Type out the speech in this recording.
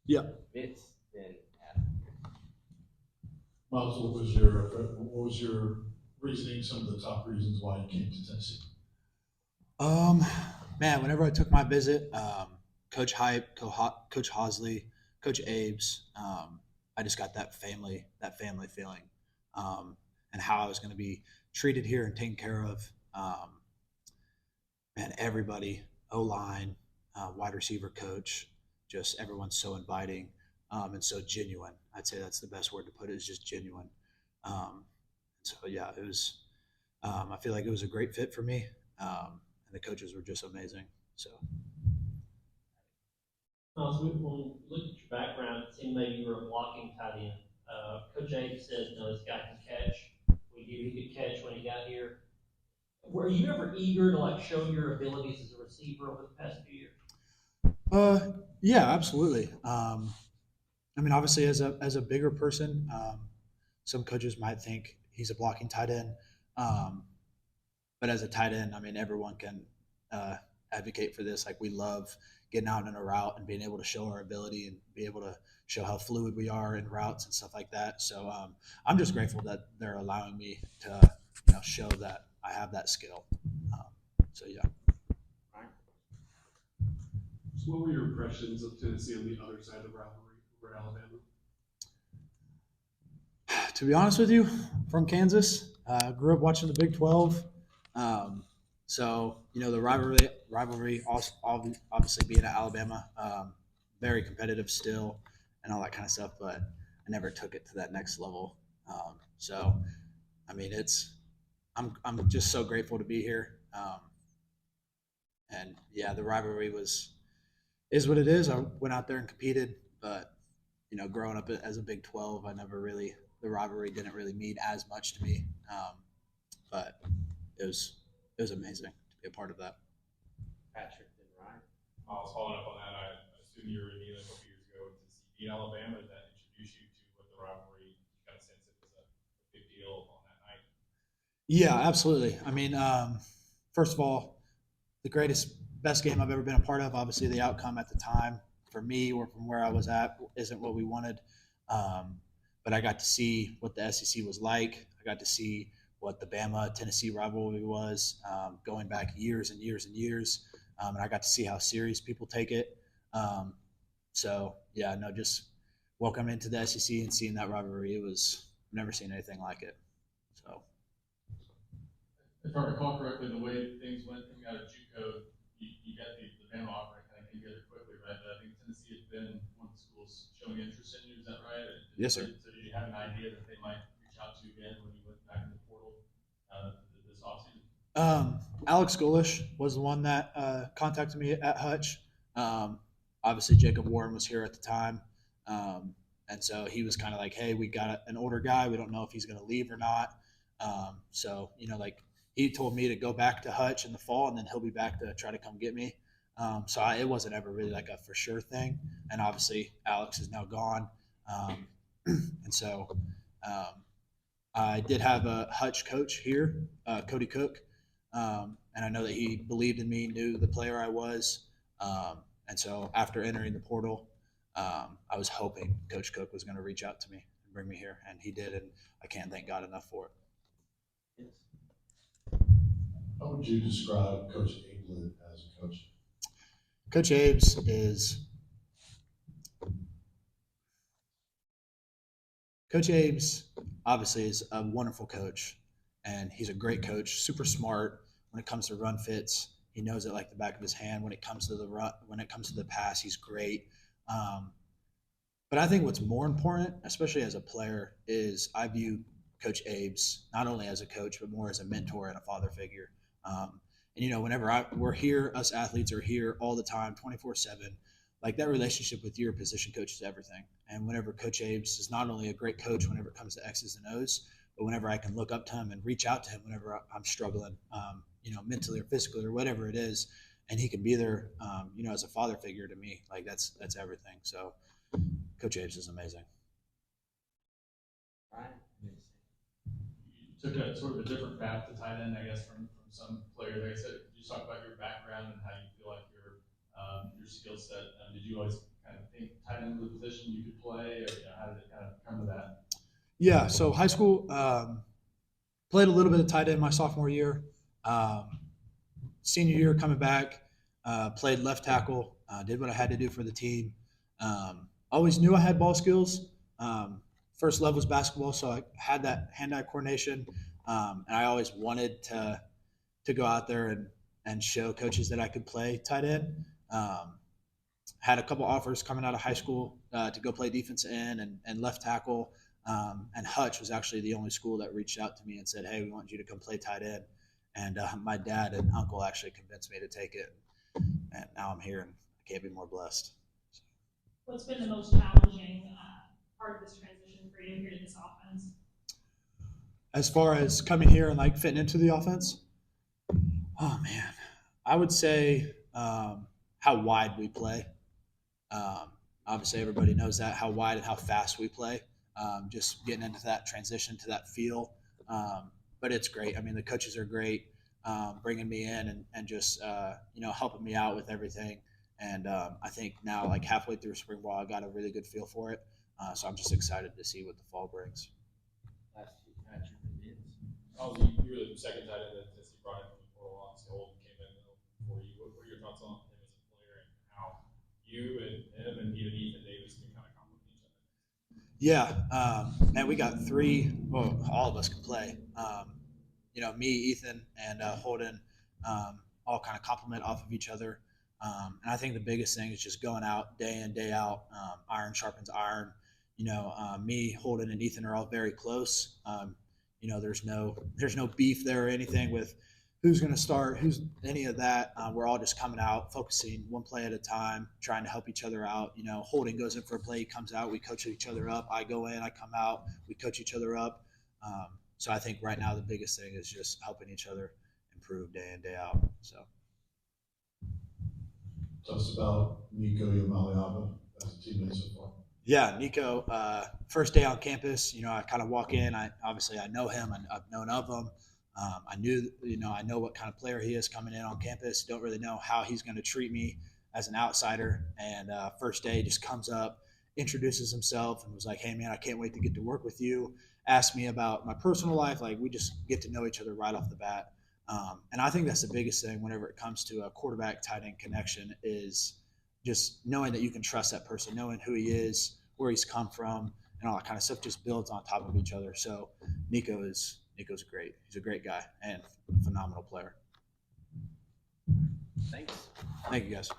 Yeah. fits than athlete. Miles, what was your reasoning? Some of the top reasons why you came to Tennessee? Um, Man, whenever I took my visit, Coach Hype, Coach Hosley, Coach Abe's, I just got that family feeling, and how I was going to be treated here and taken care of. Man, everybody, O line, wide receiver coach, just everyone's so inviting, and so genuine. I'd say that's the best word to put it, is just genuine. Um, so yeah, it was. I feel like it was a great fit for me, and the coaches were just amazing. So So when we look at your background, it seemed maybe you were a blocking tight end. Coach Abe said, this guy can catch. We knew he could catch when he got here. Were you ever eager to like show your abilities as a receiver over the past few years? Uh, yeah, absolutely. I mean, obviously, as a bigger person, some coaches might think he's a blocking tight end, um, but as a tight end, I mean, everyone can uh, advocate for this. Like, we love getting out in a route and being able to show our ability and be able to show how fluid we are in routes and stuff like that. So I'm just grateful that they're allowing me to, show that I have that skill. Um, so yeah. Right? So what were your impressions of Tennessee on the other side of the rivalry over Alabama? To be honest with you, from Kansas, grew up watching the Big 12. Um, so the rivalry, also obviously being at Alabama, very competitive still, and all that kind of stuff. But I never took it to that next level. So I mean, I'm just so grateful to be here. And yeah, the rivalry is what it is. I went out there and competed, but growing up as a Big 12, I never really the rivalry didn't really mean as much to me. But it was it was amazing to be a part of that. Patrick and Ryan. Miles, following up on that, I assume you were in Indiana a couple years ago to see beat Alabama. Did that introduce you to what the rivalry? You got a sense it was a big deal on that night. Yeah, absolutely. I mean, first of all, the best game I've ever been a part of. Obviously, the outcome at the time for me or from where I was at isn't what we wanted. Um, but I got to see what the SEC was like. I got to see what the Bama Tennessee rivalry was, going back years and years and years. And I got to see how serious people take it. Um, so yeah, no, just welcome into the SEC and seeing that rivalry. It was I've never seen anything like it. So If I recall correctly, the way things went coming out of JUCO, you got the Bama offer kind of came together quickly, right? But I think Tennessee had been one of the schools showing interest in you. Is that right? yes, sir. So did you have an idea that they might reach out to you again when you went back in the portal this offseason? Alex Golish was the one that contacted me at Hutch. Um, Obviously, Jacob Warren was here at the time. Um, and so he was kind of like, hey, we got an older guy. We don't know if he's going to leave or not. So, like he told me to go back to Hutch in the fall and then he'll be back to try to come get me. It wasn't ever really like a for sure thing. And obviously, Alex is now gone. Um, and so um, I did have a Hutch coach here, Cody Cook, and I know that he believed in me, knew the player I was, and so after entering the portal, I was hoping Coach Cook was going to reach out to me and bring me here, and he did, and I can't thank God enough for it. Yes. How would you describe Coach England as a coach? Coach Abe's is Coach Abe's obviously is a wonderful coach, and he's a great coach, super smart when it comes to run fits. He knows it like the back of his hand. When it comes to the run, when it comes to the pass, he's great. Um, but I think what's more important, especially as a player, is I view Coach Abe's not only as a coach but more as a mentor and a father figure. And whenever we're here, us athletes are here all the time, 24/7. Like that relationship with your position coach is everything. And whenever Coach Abe's is not only a great coach whenever it comes to X's and O's, but whenever I can look up to him and reach out to him whenever I'm struggling, mentally or physically or whatever it is, and he can be there, as a father figure to me. Like that's everything. So Coach Abe's is amazing. Ryan. You took a sort of a different path to tight end, I guess, from some players. Like I said, could you talk about your background and how you feel like your skill set? Did you always kind of think tight end was a position you could play, or how did it kind of come to that? Yeah, so high school, played a little bit of tight end my sophomore year. Senior year coming back, played left tackle, did what I had to do for the team. Always knew I had ball skills. First love was basketball, so I had that hand-eye coordination, and I always wanted to go out there and show coaches that I could play tight end. Had a couple offers coming out of high school to go play defensive end and left tackle. And Hutch was actually the only school that reached out to me and said, "Hey, we want you to come play tight end." And my dad and uncle actually convinced me to take it. And now I'm here, and I can't be more blessed. What's been the most challenging part of this transition for you here to this offense? As far as coming here and like fitting into the offense, oh man, I would say how wide we play. Obviously, everybody knows that, how wide and how fast we play. Just getting into that transition to that feel. But it's great. I mean, the coaches are great, bringing me in and just helping me out with everything. And I think now, like halfway through spring ball, I got a really good feel for it. So I'm just excited to see what the fall brings. Last two, Patrick and Vince. Oh, you were the second tight end that Tennessee brought in from the portal. Obviously, Holden came in for you. What are your thoughts on him as a player and how you and him and even Ethan Davis can kind of complement each other? Yeah, man, we got three. Well, all of us can play. Me, Ethan, and Holden, all kind of complement off of each other. And I think the biggest thing is just going out day in, day out. Iron sharpens iron. Me, Holden, and Ethan are all very close. There's no beef there or anything with who's going to start, who's any of that. We're all just coming out, focusing one play at a time, trying to help each other out. Holden goes in for a play, he comes out, we coach each other up. I go in, I come out, we coach each other up. So I think right now the biggest thing is just helping each other improve day in, day out. So. Tell us about Nico Yamaliava as a teammate so far. Yeah, Nico, first day on campus, I kind of walk in. I know him and I've known of him. I know what kind of player he is coming in on campus. Don't really know how he's going to treat me as an outsider. And first day just comes up, introduces himself and was like, "Hey man, I can't wait to get to work with you." Asked me about my personal life. Like we just get to know each other right off the bat. And I think that's the biggest thing whenever it comes to a quarterback tight end connection is just knowing that you can trust that person, knowing who he is, where he's come from, and all that kind of stuff just builds on top of each other. So Nico's great. He's a great guy and a phenomenal player. Thanks. Thank you guys.